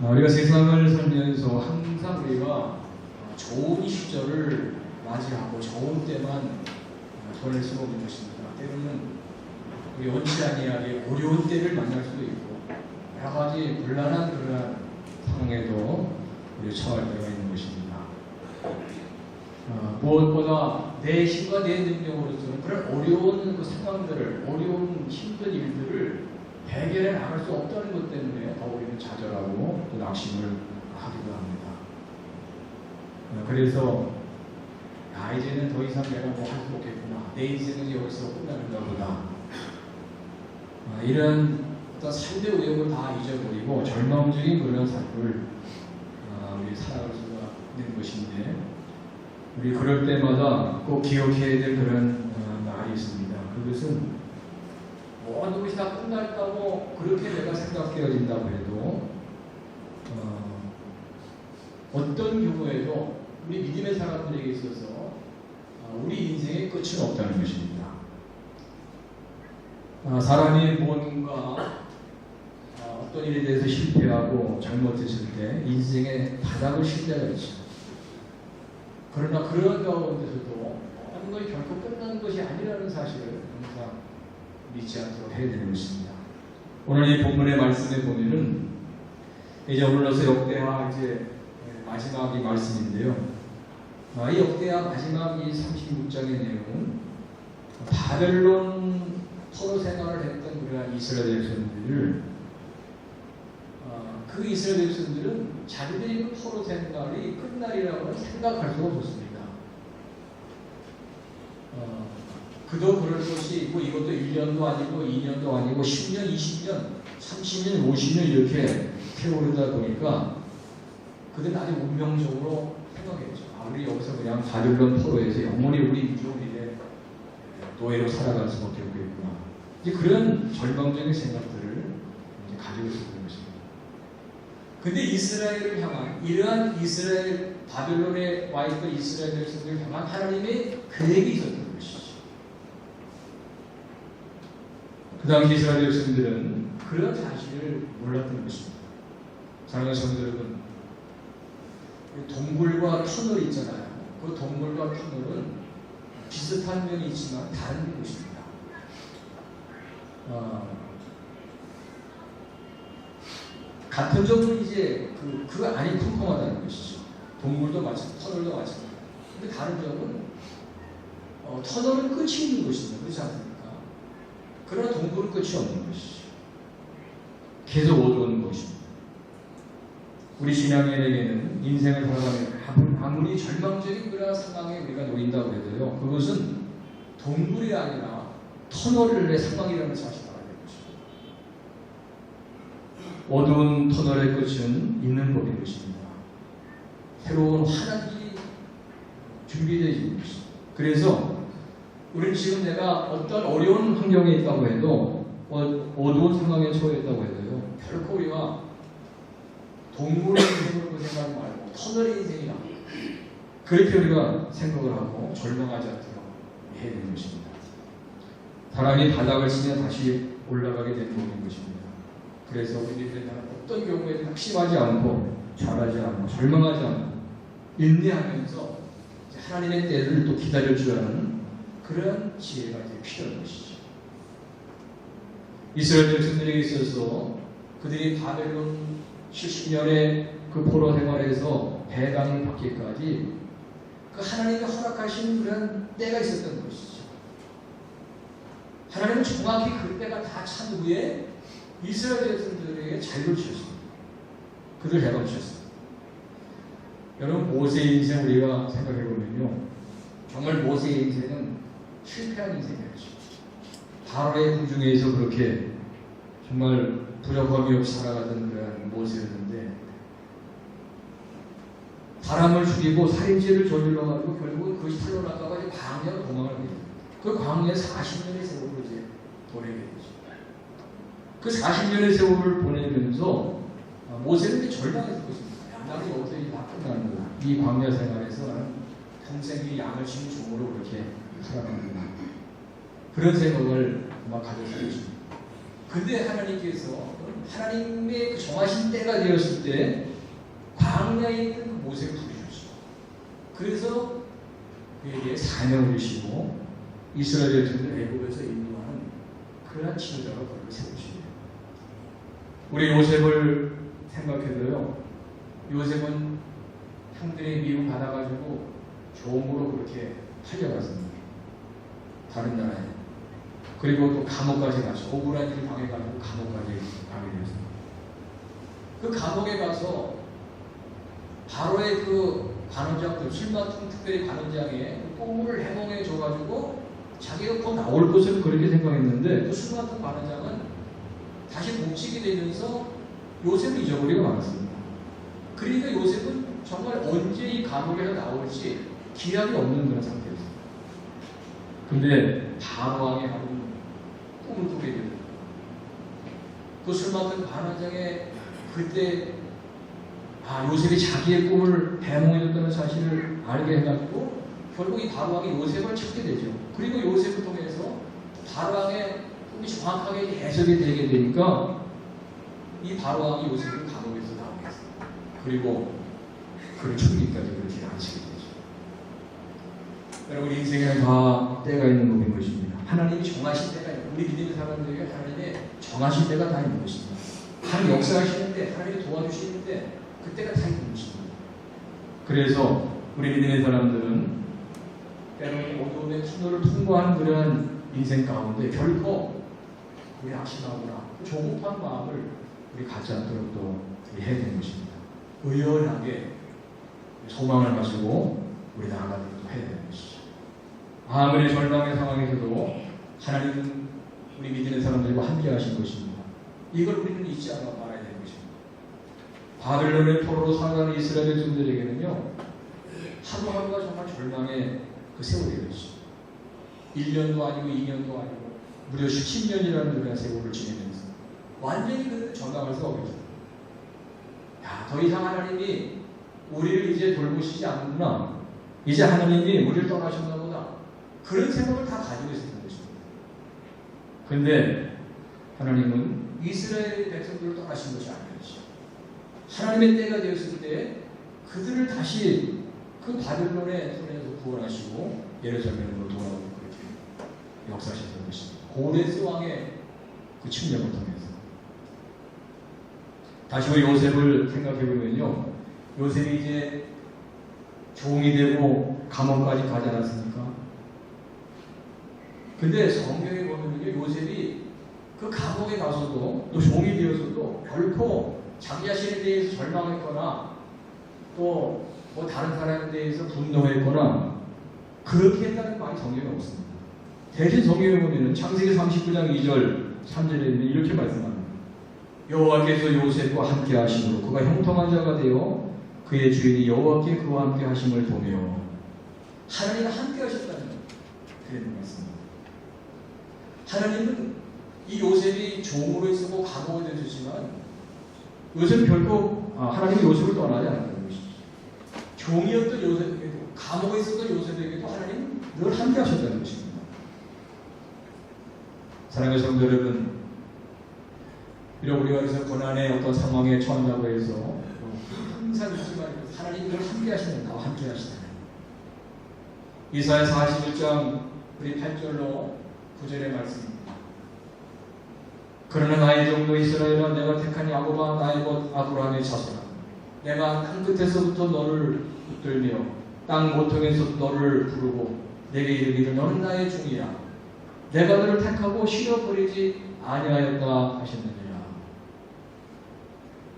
우리가 세상을 살면서 항상 우리가 좋은 시절을 맞이하고 좋은 때만 보낼 수 없는 것입니다. 때로는 우리 원치 아니하게 어려운 때를 만날 수도 있고 여러 가지 곤란한 그러한 상황에도 우리 처할 때가 있는 것입니다. 무엇보다 내 힘과 내 능력으로서는 그런 어려운 그 상황들을, 어려운 힘든 일들을 해결해 나갈 수 없다는 것 때문에 더 우리는 좌절하고 또 낙심을 하기도 합니다. 그래서 이제는 더 이상 내가 뭐 할 수 없겠구나, 내 인생은 여기서 끝나는가 보다, 이런 어떤 삶의 우욕을 다 잊어버리고 절망적인 그런 삶을 우리 살아갈 수가 있는 것인데, 우리 그럴 때마다 꼭 기억해야 될 그런 말이 있습니다. 그것은 모든 것이 다 끝났다고 그렇게 내가 생각되어진다고 해도 어떤 경우에도 우리 믿음의 사람들에게 있어서 우리 인생의 끝은 없다는 것입니다. 사람이 뭔가 어떤 일에 대해서 실패하고 잘못했을 때 인생의 바닥을 칠 때가 있죠. 그러나 그런 가운데서도 모든 것이 결코 끝난 것이 아니라는 사실을 항상 믿지 않도록 해야 되는 것입니다. 오늘 이 본문의 말씀에 보면은 이제 오늘로서 역대하 이제 마지막 이 말씀인데요. 이 역대하 마지막 이 36장의 내용은 바벨론 포로 생활을 했던 그러한 이스라엘 백성들을 그 이스라엘 백성들은 자기들의 포로 생활이 끝날이라고는 생각할 수가 없었습니다. 그도 그럴 것이 있고 이것도 1년도 아니고 2년도 아니고 10년, 20년, 30년, 50년 이렇게 세월이다 보니까 그들은 아주 운명적으로 생각했죠. 우리 여기서 그냥 바벨론 포로에서 영원히 우리 민족인데 노예로 살아갈 수밖에 없겠구나. 이제 그런 절망적인 생각들을 이제 가지고 있었던 것입니다. 근데 이스라엘을 향한 이러한 이스라엘 바벨론에 와 있던 이스라엘 백성들을 향한 하나님의 계획이 있었던 것이죠. 그 당시 이스라엘 백성들은 그런 사실을 몰랐던 것입니다. 사랑하는 성도 여러분, 동굴과 터널 있잖아요. 그 동굴과 터널은 비슷한 면이 있지만 다른 것입니다. 같은 점은 이제 그 안이 컴컴하다는 것이죠. 동굴도 마찬가지, 터널도 마찬가지. 근데 다른 점은 터널은 끝이 있는 것입니다. 그렇지 않습니까? 그러나 동굴은 끝이 없는 것이죠. 계속 오도는 것입니다. 우리 신앙인에게는 인생을 살아가면 아무리 절망적인 그런 상황에 우리가 놓인다고 해도요, 그것은 동굴이 아니라 터널의 상황이라는 사실을 알아야 되는 것입니다. 어두운 터널의 끝은 있는 법인 것입니다. 새로운 환한 길이 준비되어 있는 것입니다. 그래서 우리는 지금 내가 어떤 어려운 환경에 있다고 해도, 어두운 상황에 처해있다고 해도요, 결코 우리가 동물의 인생으로 생각하지 말고 터널의 인생이다, 그렇게 우리가 생각을 하고 절망하지 않도록 해야 되는 것입니다. 사람이 바닥을 치면 다시 올라가게 되는 것입니다. 그래서 우리들은 어떤 경우에도 낙심하지 않고 좌절하지 않고 절망하지 않고 인내하면서 하나님의 때를 또 기다릴 줄 아는 그런 지혜가 이제 필요한 것이죠. 이스라엘 백성들에게 있어서 그들이 바벨론 70년의 그 포로 생활에서 배당을 받기까지 그 하나님이 허락하신 그런 때가 있었던 것이죠. 하나님은 정확히 그 때가 다 찬 후에 이스라엘 백성들에게 자유를 주셨습니다. 그들 해방주셨습니다. 여러분, 모세의 인생 우리가 생각해보면요, 정말 모세의 인생은 실패한 인생이었죠. 바로의 궁중에서 그렇게 정말 부족함이 없이 살아가던 그런 모세였는데, 사람을 죽이고 살인죄를 저질러가지고 결국은 그것이 탈로났다가 이제 광야로 도망을 합니다. 그 광야에 40년의 세월을 이제 보내게 되죠. 그 40년의 세월을 보내면서 모세는 이제 절망했을 것입니다. 나는 여기서 이제 다 끝나는 거야. 이 광야 생활에서 나는 평생 이 양을 치는 종으로 그렇게 살아가는구나, 그런 생각을 막 가졌을 것입니다. 근데 하나님께서 하나님의 그 정하신 때가 되었을 때 광야에 있는 그 모세를 부르셨어요. 그래서 그에게 사명을 주시고 이스라엘 백성을 애굽에서 인도하는 그러한 지도자가 그를 세우시네요. 우리 요셉을 생각해도요, 요셉은 형들의 미움 받아가지고 종으로 그렇게 팔려갔습니다. 다른 나라에. 그리고 또 감옥까지 가서 억울한 일을 당해가지고 감옥까지 가게 되었습니다. 그 감옥에 가서 바로의 그 관원장들, 술 맡은 특별히 관원장의 꿈을 해몽해 줘가지고 자기가 곧 나올 것을 그렇게 생각했는데 그 술 맡은 관원장은 다시 뭉치게 되면서 요셉을 잊어버리고 말았습니다. 그러니까 요셉은 정말 언제 이 감옥에서 나올지 기약이 없는 그런 상태였어요. 근데 바로왕의 하루는 꿈을 꾸게 됩니다. 그 술 맡은 관원장의 그때 요셉이 자기의 꿈을 해몽해줬다는 사실을 알게 해가지고 결국 이 바로왕이 요셉을 찾게 되죠. 그리고 요셉을 통해서 바로왕의 꿈이 정확하게 해석이 되게 되니까 이 바로왕이 요셉을 감옥에서 나오게 했어요. 그리고 그를 죽이기까지 그렇게 안치게 되죠. 여러분, 인생에는 다 때가 있는 법인 것입니다. 하나님이 정하신 때가 있는, 우리 믿는 사람들에게 하나님의 정하신 때가 다 있는 것입니다. 하나님 역사하시는데, 하나님이 도와주시는데 그때가 다 있는 것입니다. 그래서 우리 믿는 사람들은 때로는 어두움의 터널을 통과하는 그러한 인생 가운데 결코 우리 악심하거나 조급한 마음을 우리 갖지 않도록 또 해야 되는 것입니다. 의연하게 소망을 가지고 우리 나아가도록 해야 되는 것이죠. 아무리 절망의 상황에서도 하나님은 우리 믿는 사람들과 함께 하신 것입니다. 이걸 우리는 잊지 않아 말아야 되는 것입니다. 바벨론의 포로로 살아가는 이스라엘 백성들에게는요, 하루하루가 정말 절망의 그 세월이었죠. 1년도 아니고 2년도 아니고 무려 10년이라는 그런 세월을 지내면서 완전히 그 전망할 수가 없었어요. 더 이상 하나님이 우리를 이제 돌보시지 않는구나. 이제 하나님이 우리를 떠나셨나 보다. 그런 생각을 다 가지고 있었던 것입니다. 그런데 하나님은 이스라엘 백성들을 떠나신 것이 아니었죠. 하나님의 때가 되었을 때 그들을 다시 그 바벨론의 손에서 구원하시고 예루살렘으로 돌아오고 그렇게 역사하셨던 것입니다. 고레스 왕의 그 침략을 통해서. 다시 우리 요셉을 생각해보면요, 요셉이 이제 종이 되고 감옥까지 가지 않았습니까? 근데 성경에 보면요, 요셉이 그 감옥에 가서도 또 종이 되어서도 결코 자기 자신에 대해서 절망했거나 또 뭐 다른 사람에 대해서 분노했거나 그렇게 했다는 말이 성경에 없습니다. 대신 성경에 보면 창세기 39장 2절 3절에 이렇게 말씀합니다. 여호와께서 요셉과 함께 하심으로 그가 형통한 자가 되어 그의 주인이 여호와께 그와 함께 하심을 보며 하나님과 함께 하셨다는 그런 말씀입니다. 하나님은 이 요셉이 종으로 있었고 감옥에 되셨지만 요셉은 결코 하나님이 요셉을 떠나지 않았다는 것이죠. 종이었던 요셉에게도 감옥에 있었던 요셉에게도 하나님은 늘 함께 하셨다는 것입니다. 사랑하는 성도 여러분, 비록 우리가 그래서 고난의 어떤 상황에 처한다고 해서 항상 잊지 말고 하나님이 늘 함께 하시는, 나와 함께 하시다. 이사야 41장 우리 8절로 9절의 말씀입니다. 그러나 나의 종도 이스라엘아, 내가 택한 야곱아, 나의 것 아브라함의 자손아, 내가 땅 끝에서부터 너를 붙들며 땅 모퉁에서 너를 부르고 내게 이르기를 너는 나의 종이라. 내가 너를 택하고 쉬어버리지 아니하였다 하셨느니라.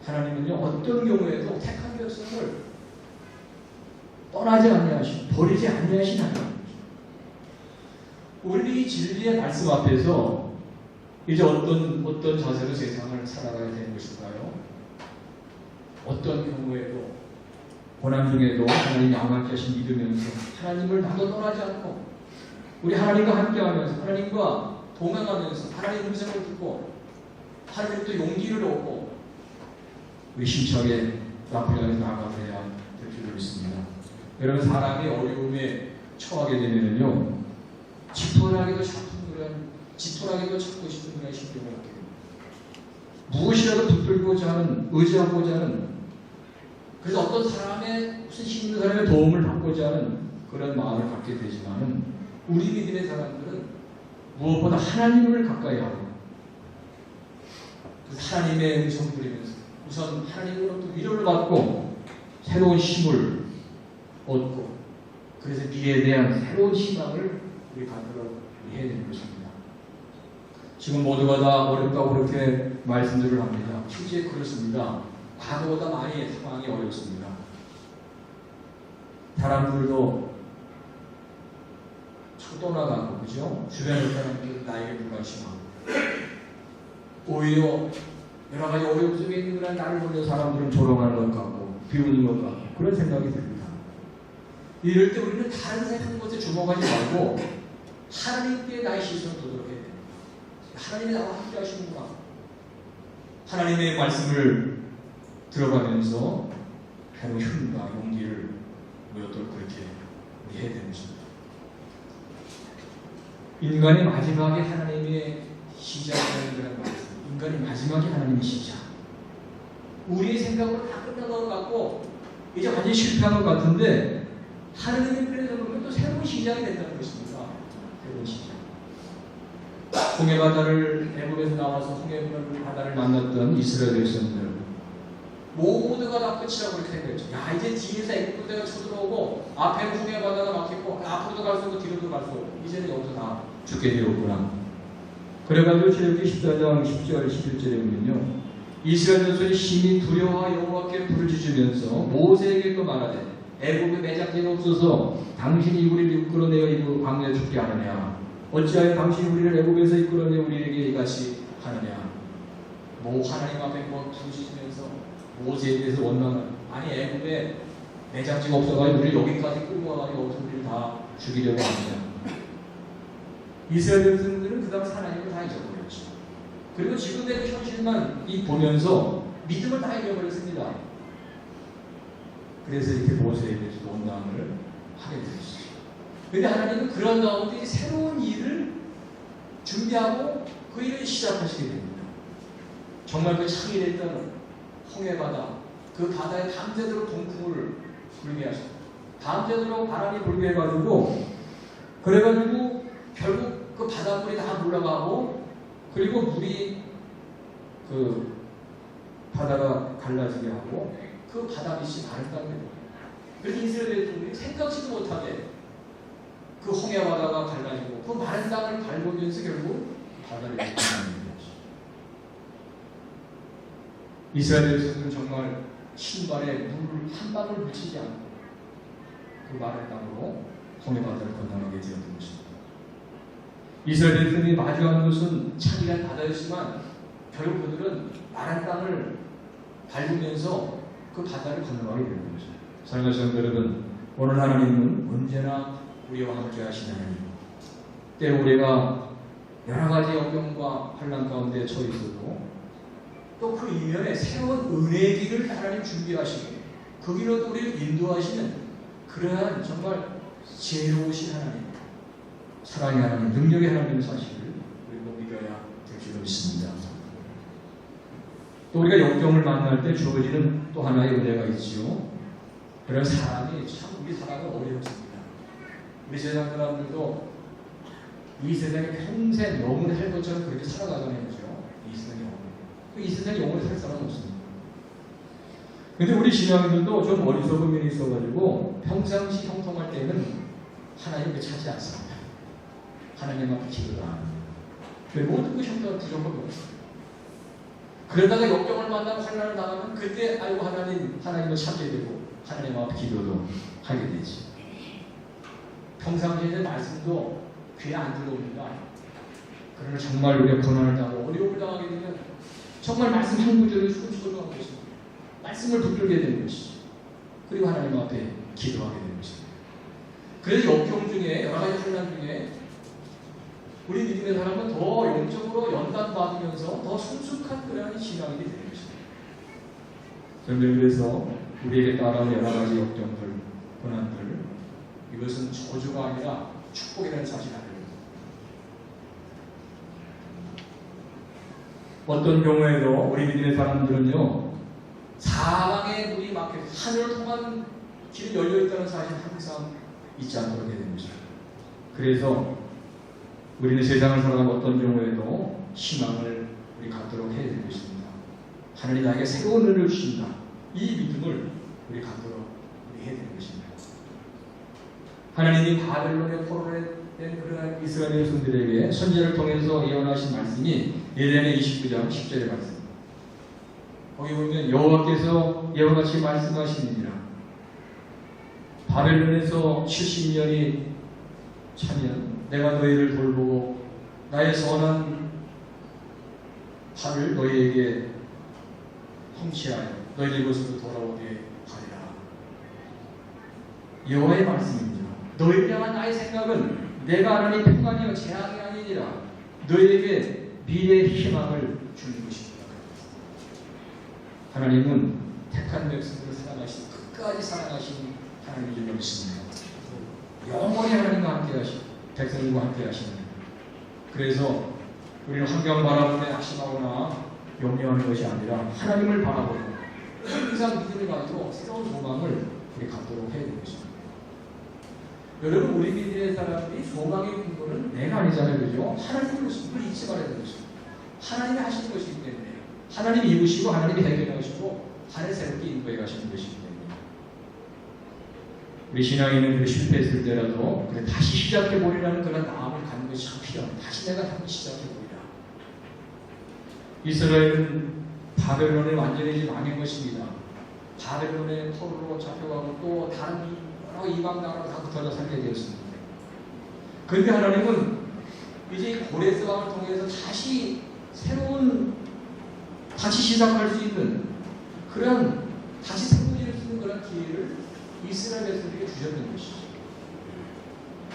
하나님은요, 어떤 경우에도 택한 백성을 떠나지 아니하시고 버리지 아니하신 하나님. 우리 이 진리의 말씀 앞에서 이제 어떤 자세로 세상을 살아가야 되는 것일까요? 어떤 경우에도 고난 중에도 하나님이 양하게 하신 믿으면서 하나님을 나도 떠나지 않고 우리 하나님과 함께하면서 하나님과 동행하면서 하나님의 음성을 듣고 하나님부터 용기를 얻고 우리 심차게 앞을 향해 나아가야 될 필요가 있습니다. 여러분, 사람이 어려움에 처하게 되면요, 지푸라기도 찾고 싶은 그런 심경을 갖게 됩니다. 무엇이라도 붙들고자 하는, 의지하고자 하는, 그래서 어떤 사람의, 무슨 힘 있는 사람의 도움을 받고자 하는 그런 마음을 갖게 되지만은, 우리 믿음의 사람들은 무엇보다 하나님을 가까이 하고, 하나님의 음성 들으면서 우선 하나님으로부터 위로를 받고 새로운 힘을 얻고, 그래서 미래에 대한 새로운 희망을 우리 갖도록 해야 되는 것입니다. 지금 모두가 다 어렵다고 그렇게 말씀들을 합니다. 실제 그렇습니다. 과거보다 많이 상황이 어렵습니다. 사람들도 초도나가고, 그죠? 주변의 사람들 나에게 불가침하고, 오히려 여러 가지 어려움 속에 있는 그런 나를 보는 사람들은 조롱하는 것 같고, 비우는 것 같고, 그런 생각이 듭니다. 이럴 때 우리는 다른 생각한 것에 주목하지 말고 하나님께 나의 시선을 두도록 해야 됩니다. 하나님이 나와 함께 하시는구나. 하나님의 말씀을 들어가면서 하나님의 힘과 용기를 모였도록 그렇게 해야 되는 것입니다. 인간의 마지막에 하나님의 시작이라는 말씀. 인간의 마지막에 하나님의 시작. 우리의 생각으로 다 끝난 것 같고 이제 완전히 실패한 것 같은데, 하나님의 편에서 보면 또 새로운 시작이 된다는 것입니다. 새로운 시작. 홍해 바다를, 애굽에서 나와서 홍해 바다를 만났던 이스라엘 백성들, 모두가 다 끝이라고 이렇게 생각했죠. 야, 이제 뒤에서 애굽 부대가 쳐들어오고 앞에는 홍해 바다가 막혔고 앞으로도 갈 수 없고 뒤로도 갈 수 없고 이제는 여기서 다 죽게 되었구나. 그래가지고 출애굽기 14장 10절 11절에 보면요, 이스라엘 자손이 심히 두려워 여호와께 부르짖으면서 모세에게 또 말하되, 애굽에 매장지가 없어서 당신이 우리를 이끌어내어 이 광야에 죽게 하느냐? 어찌하여 당신이 우리를 애굽에서 이끌어내어 우리에게 이같이 하느냐? 하나님 앞에 부르짖으면서 모세에 대해서 원망을, 아니 애굽에 매장지가 없어가지고 우리를 여기까지 끌고 와가지고 여기서 우리를 다 죽이려고 하느냐? 이스라엘 백성들은 그 당시 하나님을 다 잊어버렸죠. 그리고 지금의 그 현실만 보면서 믿음을 다 잃어버렸습니다. 그래서 이렇게 모세에 대해서 원망을 하게 되었어요. 그런데 하나님은 그런 가운데 새로운 일을 준비하고 그 일을 시작하시게 됩니다. 정말 그 창의됐던 홍해바다, 그 바다에 밤새도록 동풍을 불게 하셨고, 밤새도록 바람이 불게 해가지고, 그래가지고 결국 그 바닷물이 다 물러가고, 그리고 물이 그 바다가 갈라지게 하고 그 바다 밑이 마른 땅이 됩니다. 그래서 이스라엘 백성들이 생각지도 못하게 그 홍해 바다가 갈라지고 그 마른 땅을 밟으면서 결국 바다를 만나는 거죠. 이스라엘 백성들은 정말 신발에 물 한 방울 묻히지 않고 그 마른 땅으로 홍해 바다를 건너가게 되었던 것입니다. 이스라엘 백성이 마주한 것은 찬이란 바다였지만 결국 그들은 마른 땅을 밟으면서 그 바다를 건너가게 되는 거죠. 사랑하는 성도 여러분, 오늘 하나님은 언제나 우리와 함께 하신 하나님. 때 우리가 여러 가지 역경과 환난 가운데 처해 있어도 또 그 이면에 새로운 은혜의 길을 하나님 준비하시고 그 길로 우리를 인도하시는 그러한 정말 지혜로우신 하나님, 사랑의 하나님, 능력의 하나님의 사실을 우리가 믿어야 될 줄로 믿습니다. 또 우리가 역경을 만날 때 주어지는 또 하나의 은혜가 있지요. 그런 사람이 참 우리 살아가 어려워집니다. 우리 세상 사람들도 이 세상에 평생 영원히 할 것처럼 그렇게 살아가잖아요. 그죠? 이 세상에 영원히 살 사람은 없습니다. 근데 우리 신앙인들도 좀 어리석은 면이 있어가지고 평상시 형통할 때는 하나님을 찾지 않습니다. 하나님 앞에 기도를 안 합니다. 모든 것이 형통할 부족함이 없어요. 그러다가 역경을 만나고 환난을 당하면 그때 아이고 하나님을 찾게 되고 하나님 앞에 기도도 하게 되지. 평상시에 말씀도 귀에 안 들어옵니다. 그러나 정말 우리가 고난을 당하고 어려움을 당하게 되면 정말 말씀 한 구절을 수고하는 것입니다. 말씀을 붙들게 되는 것이죠. 그리고 하나님 앞에 기도하게 되는 것입니다. 그래서 역경 중에 여러 가지 환난 중에 우리 믿음의 사람은 더 영적으로 연단받으면서 더 성숙한 그러한 신앙이 되는 것입니다. 저는 그래서 우리에게 따라온 여러 가지 역경들, 고난들, 이것은 저주가 아니라 축복이라는 사실을 알려줍니다. 어떤 경우에도 우리 믿음의 사람들은요, 사방에 물이 막혀 하늘을 통한 길이 열려 있다는 사실 항상 잊지 않도록 해야 됩니다. 그래서 우리는 세상을 살아가는 어떤 경우에도 희망을 우리 갖도록 해야 될 것입니다. 하나님 나에게 새로운 은혜를 주신다. 이 믿음을 우리 갖도록 우리 해야 될 것입니다. 하나님이 바벨론의 포로에 된 그러한 이스라엘 백성들에게 선지자를 통해서 예언하신 말씀이 예레미야 29장 10절의 말씀. 거기 보면 여호와께서 이와 같이 말씀하시느니라. 바벨론에서 70년이 차면 내가 너희를 돌보고 나의 선한 팔을 너희에게 통치하여 너희들 곳으로 돌아오게 하리라. 여호와의 말씀입니다. 너희를 향한 나의 생각은 내가 하나님 평안이요 재앙이 아니니라. 너희에게 미래의 희망을 주는 것입니다. 하나님은 택한 백성들을 사랑하신 끝까지 사랑하신 하나님의 줄 믿습니다. 영원히 하나님과 함께 하시고 백성들과 함께 하십니다. 그래서 우리는 환경 바라보며 낙심하거나 염려하는 것이 아니라 하나님을 바라보고 항상 믿음을 가지고 새로운 소망을 우리 갖도록 해야 되는 것입니다. 여러분, 우리 믿음의 사람들이 소망의 근거는 내가 아니잖아요. 그죠? 하나님의 것을 잊지 말아야 되는 것입니다. 하나님이 하시는 것이기 때문에 하나님이 이루시고 하나님이 해결하시고 하늘 새롭게 인도해 가시는 것이기 때문에 우리 신앙인은 실패했을 때라도 그래 다시 시작해보리라는 그런 마음을 갖는 것이 참 필요합니다. 다시 내가 다시 시작해보리라. 이스라엘은 바벨론에 완전히 망한 것입니다. 바벨론의 포로로 잡혀가고 또 다른 여러 이방 나라로 다 흩어져 살게 되었습니다. 그런데 하나님은 이제 고레스 왕을 통해서 다시 시작할 수 있는 그런 다시 새로운 일을 쓰는 그런 기회를 이스라엘 백성에게 주셨던 것이죠.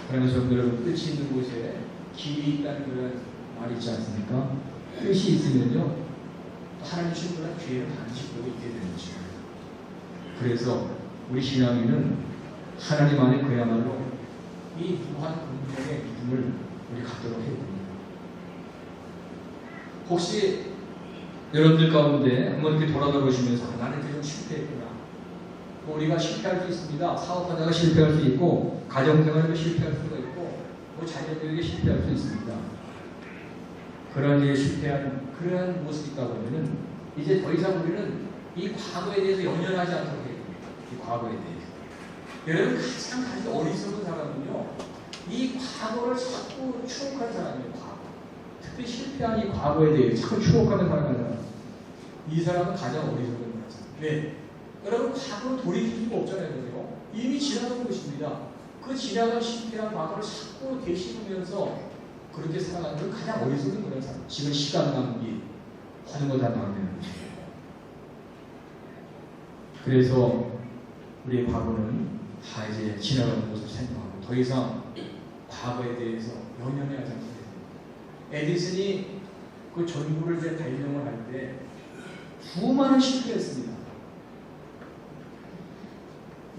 그러면서 여러분, 끝이 있는 곳에 길이 있다는 그런 말이 있지 않습니까? 끝이 있으면요, 하나님 주신 그런 기회를 반드시 보고 있게 되는 것이죠. 그래서 우리 신앙인은 하나님 안에 그야말로 이 무한 긍정의 믿음을 우리 갖도록 해야 됩니다. 혹시 여러분들 가운데 한번 이렇게 돌아가 보시면서 나는 이제 좀 실패했구나. 우리가 실패할 수 있습니다. 사업하다가 실패할 수 있고, 가정생활에도 실패할 수가 있고, 자녀들에게 실패할 수 있습니다. 그런 일에 실패한 그러한 모습이 있다 보면은 이제 더 이상 우리는 이 과거에 대해서 연연하지 않도록 해야 됩니다. 이 과거에 대해서. 여러분, 가장 어리석은 사람은요, 이 과거를 자꾸 추억하는 사람이에요. 과거. 특히 실패한 이 과거에 대해 자꾸 추억하는 사람이에요. 이 사람은 가장 어리석은 사람. 왜? 여러분, 과거로 돌이킬 수가 없잖아요. 그죠? 이미 지나간 것입니다. 그 지나간 실패한 과거를 자꾸 되씹으면서 그렇게 살아가는 건 가장 어리석은 그런 사람. 지금 시간 낭비 하는 거 다 나오는 거죠. 그래서 우리의 과거는 다 이제 지나가는 것을 생각하고 더 이상 과거에 대해서 연연해야 하지 않습니다. 에디슨이 그 전구를 이제 발명을 할 때 수많은 실패했습니다.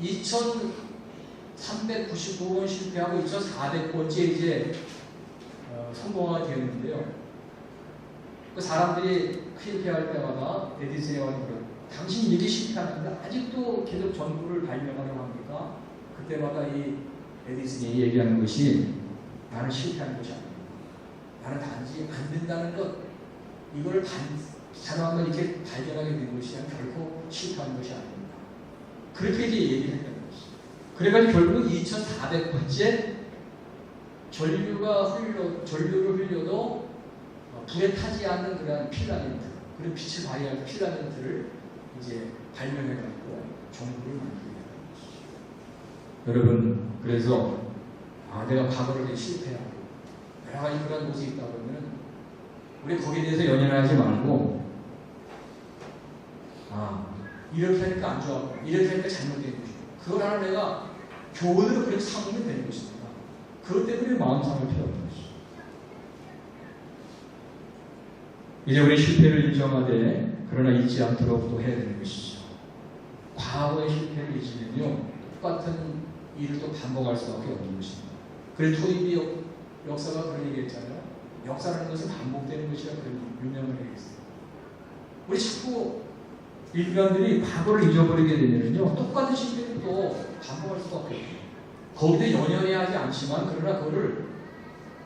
2399번 실패하고 2400번째 이제 성공하게 되는데요. 그 사람들이 실패할 때마다 에디슨이 와서 당신 이게 실패하는데 아직도 계속 전구를 발명하려고 합니까? 그때마다 이 에디슨이 얘기하는 것이 나는 실패하는 것이 아닙니다. 나는 단지 안 된다는 것, 이걸 하나만 이렇게 발견하게 된 것이 결코 실패하는 것이 아닙니다. 그렇게 이제 얘기를 했다는 것이죠. 그래가지고 결국은 2400번째 전류를 흘려도 불에 타지 않는 그런 필라멘트, 그런 빛을 발휘하는 필라멘트를 이제 발명해가지고 전구를 만들게 되는 것이죠. 여러분, 그래서 내가 과거를 실패하고 여러 가지 그런 모습이 있다 보면 우리 거기에 대해서 연연하지 말고 이렇게 하니까 안 좋았고 이렇게 하니까 잘못된 것이고 그걸 하나 내가 교훈으로 그렇게 삼으면 되는 것입니다. 그것 때문에 마음 상할 필요 없는 것이죠. 이제 우리 실패를 인정하되 그러나 잊지 않도록 또 해야 되는 것이죠. 과거의 실패를 잊으면요 똑같은 일을 또 반복할 수밖에 없는 것입니다. 그래서 토입이 역사가 그런 얘기 했잖아요. 역사라는 것은 반복되는 것이라 그런 유명한 얘기 했어요. 우리 자꾸 인간들이 과거를 잊어버리게 되면요, 똑같은 실패를 또 반복할 수밖에 없어요. 거기에 연연해 하지 않지만, 그러나 그거를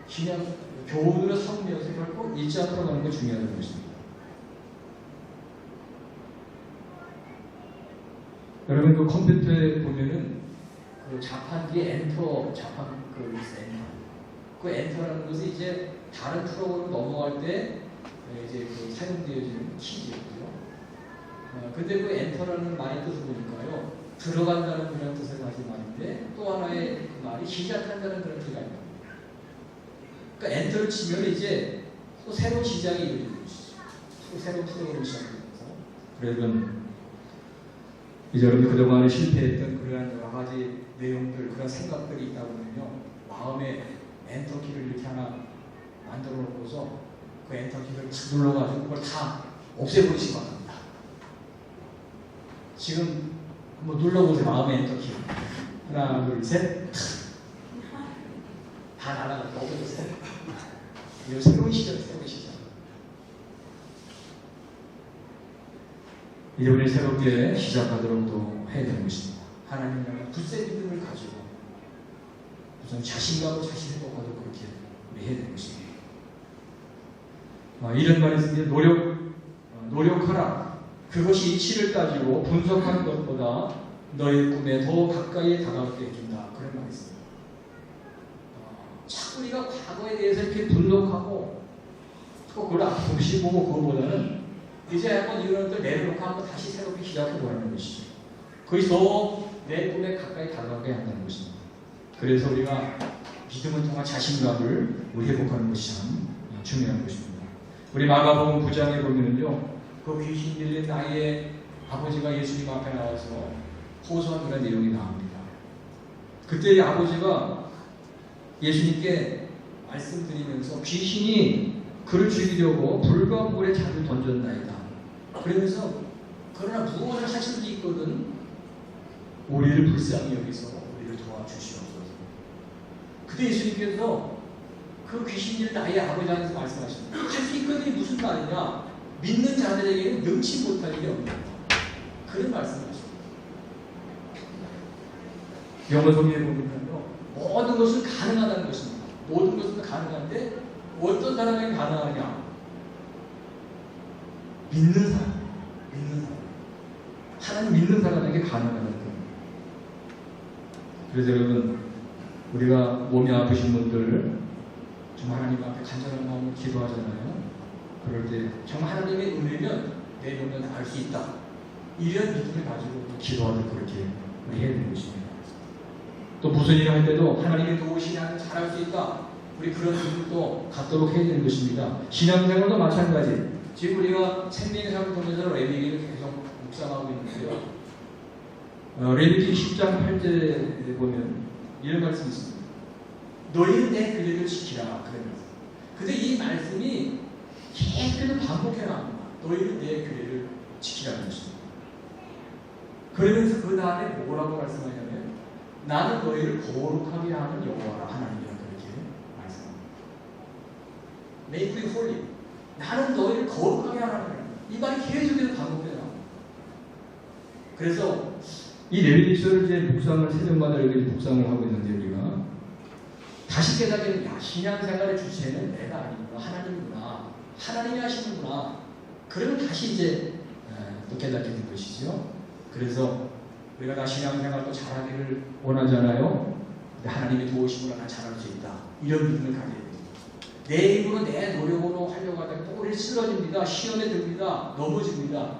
그냥 교훈으로 삼으면서 결코 잊지 않도록 하는 게 중요하다는 것입니다. 여러분, 그 컴퓨터에 보면은 그 자판기에 엔터, 그 엔터라는 것이 이제 다른 프로그램으로 넘어갈 때 이제 그 사용되어지는 키즈고요. 근데 그 엔터라는 말의 뜻을 보니까요, 들어간다는 그런 뜻을 가진 말인데, 또 하나의 그 말이 시작한다는 그런 뜻이 아닙니다. 그러니까 엔터를 치면 이제 또 새로운 시작이 이루어지는 것이죠. 또 새로운 프로그램이 시작되면서. 그래서 이제 여러분이 그동안에 실패했던 그러한 여러 가지 내용들, 그런 생각들이 있다 보면요, 마음에 엔터키를 이렇게 하나 만들어 놓고서 그 엔터키를 탁 눌러가지고 그걸 다 없애버리시기 바랍니다. 지금 한번 눌러보세요. 마음의 엔터키. 하나, 둘, 셋. 다 날아갔다. 없어졌어요. 이거 새로운 시절, 새로운 시절. 이제 우리 새롭게 시작하도록 또 해야 되는 것입니다. 하나님의 굳세 믿음을 가지고 우선 자신감으로 자신을 뽑아도 그렇게 우리 해야 되는 것입니다. 이런 말이 있습니다. 노력하라. 그것이 이치를 따지고 분석하는 것보다 너의 꿈에 더 가까이 다가오게 해준다. 그런 말이 있습니다. 자꾸 우리가 과거에 대해서 이렇게 분석하고 또 그걸 앞없이 보고 그거보다는 이제 한번 이런 것들 내려놓고 한번 다시 새롭게 시작해보라는 것이죠. 그것이 더 내 꿈에 가까이 다가가게 한다는 것입니다. 그래서 우리가 믿음을 통한 자신감을 우리 회복하는 것이 참 중요한 것입니다. 우리 마가복음 9장에 보면은요, 그 귀신 들린 나이에 아버지가 예수님 앞에 나와서 호소한 그런 내용이 나옵니다. 그때 이 아버지가 예수님께 말씀드리면서 귀신이 그를 죽이려고 불과 물에 잔을 던졌나이다. 그러면서 그러나 무엇을 하실 수 있거든 우리를 불쌍히 여기서 우리를 도와주시옵소서. 그때 예수님께서 그 귀신들 나의 아버지한테 말씀하십니다. 할 수 있거든이 무슨 말이냐? 믿는 자들에게는 능치 못할 일이 없다. 그런 말씀하십니다. 영어 성경에 보면요, 모든 것은 가능하다는 것입니다. 모든 것은 가능한데 어떤 사람에게 가능하냐? 믿는 사람. 하나님 믿는 사람에게 가능하다는 겁니다. 그래서 여러분, 우리가 몸이 아프신 분들 정말 하나님 앞에 간절한 마음으로 기도하잖아요. 그럴 때 정말 하나님의 은혜면 내 몸은 나을 수 있다. 이런 믿음을 가지고 기도하도록 그렇게 우리 해야 되는 것입니다. 또 무슨 일을 할 때도 하나님의 도우시니 나는 잘할 수 있다. 우리 그런 믿음도 갖도록 해야 되는 것입니다. 신앙생활도 마찬가지. 지금 우리가 생명의 삶을 통해서 레위기를 계속 묵상하고 있는데요. 레위기 10장 8절에 보면 이런 말씀이 있습니다. 너희는 내 규례를 지키라. 근데 이 말씀이 계속 반복해 나옵니다. 너희는 내 규례를 지키라는 것입니다. 그러면서 그 다음에 뭐라고 말씀하냐면 나는 너희를 거룩하게 하는 여호와라 하나님이라 그렇게 말씀합니다. Make you holy. 나는 너희를 거룩하게 하는 하나님. 이 말이 계속해서 반복해 나옵니다. 그래서 이 레위기서를 이제 묵상을 새벽마다 이렇게 묵상을 하고 있는데 우리가 다시 깨닫게 야, 신앙생활의 주체는 내가 아니구나, 하나님이구나, 하나님이 하시는구나. 그러면 다시 이제 또 깨닫게 된 것이죠. 그래서 우리가 다 신앙생활도 잘하기를 원하잖아요. 하나님의 도우심으로 난 잘할 수 있다. 이런 믿음을 가져야 됩니다. 내 힘으로 내 노력으로 하려고 하다가 또 우리 쓰러집니다. 시험에 듭니다. 넘어집니다.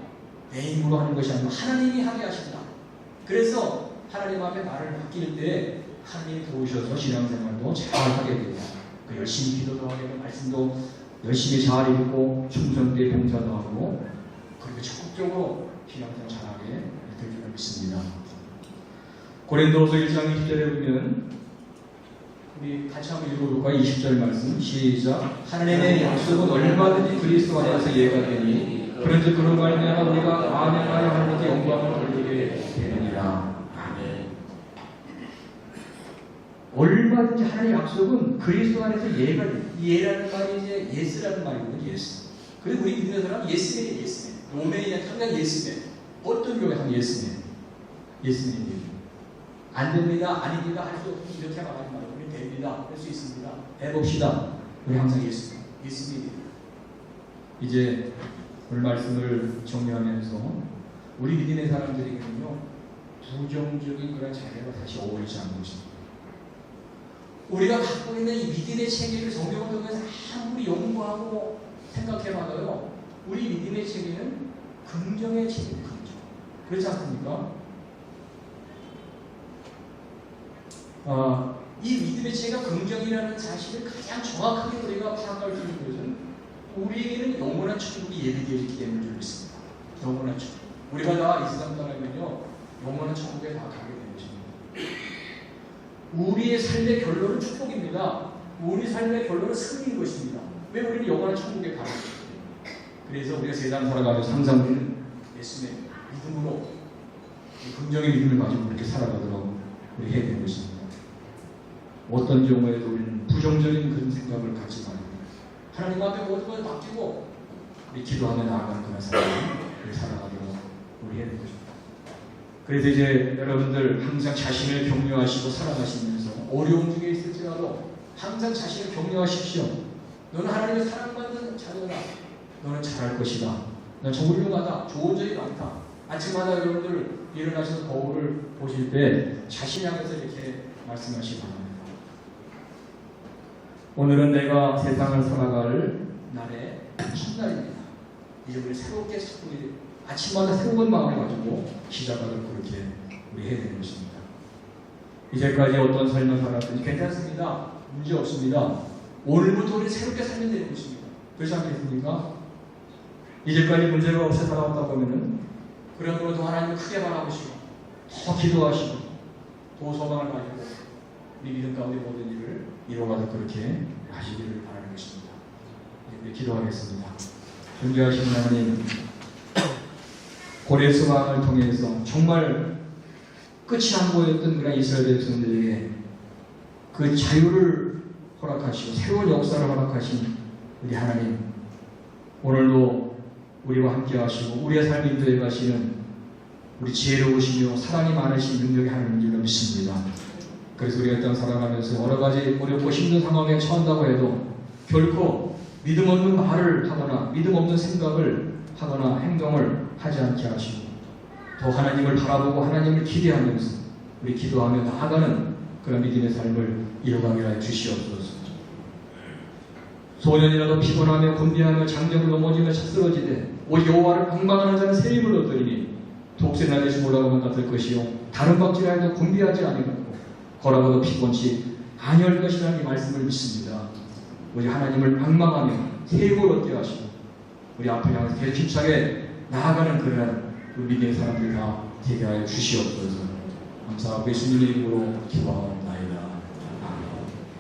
내 힘으로 하는 것이 아니라 하나님이 하게 하신다. 그래서 하나님 앞에 나를 맡길 때 하나님이 도우셔서 신앙생활도 잘하게 됩니다. 열심히 기도도 하게 되고 말씀도 열심히 잘 읽고 충성되게 봉사도 하고 그렇게 적극적으로 신앙생활 잘하게 될 줄 믿습니다. 고린도후서 1장 20절에 보면 우리 같이 한번 읽어볼까요? 20절 말씀 시작. 하나님의 약속은 얼마든지 그리스도 안에서 예가 되니 그런즉 그런 말미암아 우리가 아멘하여 하나님께 영광을 돌리게 되느니라. 아멘. 얼마든지 하나님의 약속은 그리스도 안에서 예가 돼. 예라는 말이 이제 예스라는 말이거든요. 예스. 그리고 우리 믿는 사람은 예스맨이에요. 예스맨. 노맨이 항상 예스맨. 어떤 교회 하면 예스맨. 예스맨이에요. 안 됩니다. 아닙니다. 할 수 없습니다. 이렇게 말하지 말고 우리 됩니다. 할 수 있습니다. 해봅시다. 우리 항상 예스맨. 예스맨이에요. 이제 오늘 말씀을 정리하면서 우리 믿음의 사람들에게는요 부정적인 그런 자세가 다시 어울리지 않는 것입니다. 우리가 갖고 있는 이 믿음의 체계를 성경을 통해서 아무리 연구하고 생각해봐도요 우리 믿음의 체계는 긍정의 체계입니다. 그렇지 않습니까? 이 믿음의 체계가 긍정이라는 사실을 가장 정확하게 우리가 파악할 수 있는 것은 우리에게는 영원한 천국이 예비되어 있기 때문에 줄 있습니다. 영원한 천국. 우리가 다 이 세상 떠나면요 영원한 천국에 다 가게 되는 것입니다. 우리의 삶의 결론은 축복입니다. 우리 삶의 결론은 승리인 것입니다. 왜 우리는 영원한 천국에 가는 것입니다. 그래서 우리가 세상 살아가면서 항상 우리는 예수의 믿음으로 긍정의 믿음을 가지고 그렇게 살아가도록 우리 해야 되는 것입니다. 어떤 경우에도 우리는 부정적인 그런 생각을 갖지 말고 하나님 앞에 모든 것을 맡기고 우리 기도하며 나아가는 그런 삶을 살아가도록 우리 해야 되는 것입니다. 그래서 이제 여러분들 항상 자신을 격려하시고 살아가시면서 어려움 중에 있을지라도 항상 자신을 격려하십시오. 너는 하나님의 사랑받는 자녀다. 너는 잘할 것이다. 넌 훌륭하다. 좋은 점이 많다. 아침마다 여러분들 일어나셔서 거울을 보실 때 자신 향해서 이렇게 말씀하시기 바랍니다. 오늘은 내가 세상을 살아갈 날의 첫날입니다. 이제 우리 새롭게 아침마다 새로운 마음을 가지고 시작하도록 그렇게 우리 해야 되는 것입니다. 이제까지 어떤 삶을 살았든지 괜찮습니다. 문제 없습니다. 오늘부터 우리 새롭게 살면 되는 것입니다. 그렇지 않겠습니까? 이제까지 문제가 없이 살아왔다 보면은 그런 걸로 더 하나님을 크게 바라보시고 더 기도하시고 더 소망을 가지고 우리 믿음 가운데 모든 일을 이루어가도록 그렇게 하시기를 바라는 것입니다. 이제 기도하겠습니다. 존귀하신 하나님, 고레스 왕을 통해서 정말 끝이 안 보였던 그런 이스라엘 백성들에게 그 자유를 허락하시고 새로운 역사를 허락하신 우리 하나님, 오늘도 우리와 함께 하시고 우리의 삶을 인도해 가시는 우리 지혜로우시며 사랑이 많으신 능력이 하나님인 줄 믿습니다. 그래서 우리가 일단 살아가면서 여러 가지 어렵고 힘든 상황에 처한다고 해도 결코 믿음 없는 말을 하거나 믿음 없는 생각을 하거나 행동을 하지 않게 하시고 더 하나님을 바라보고 하나님을 기대하면서 우리 기도하며 나아가는 그런 믿음의 삶을 이루가게 하여 주시옵소서. 소년이라도 피곤하며 곤비하며 장정을 넘어지며 차쓰러지되 오직 여호와를 방망하는 자는 새 힘을 얻으리니 독생나 되시 올라가면 같을 것이요 다른 박질하여도 곤비하지 아니하고 걸어가도 피곤치 아니할 것이라는 이 말씀을 믿습니다. 오직 하나님을 방망하며 새 힘을 얻게 하시고 우리 앞을 향해서 계속 힘차게 나아가는 그런 우리 믿음의 사람들 다 되게 하여 주시옵소서. 감사하고 예수님의 이름으로 기도합니다.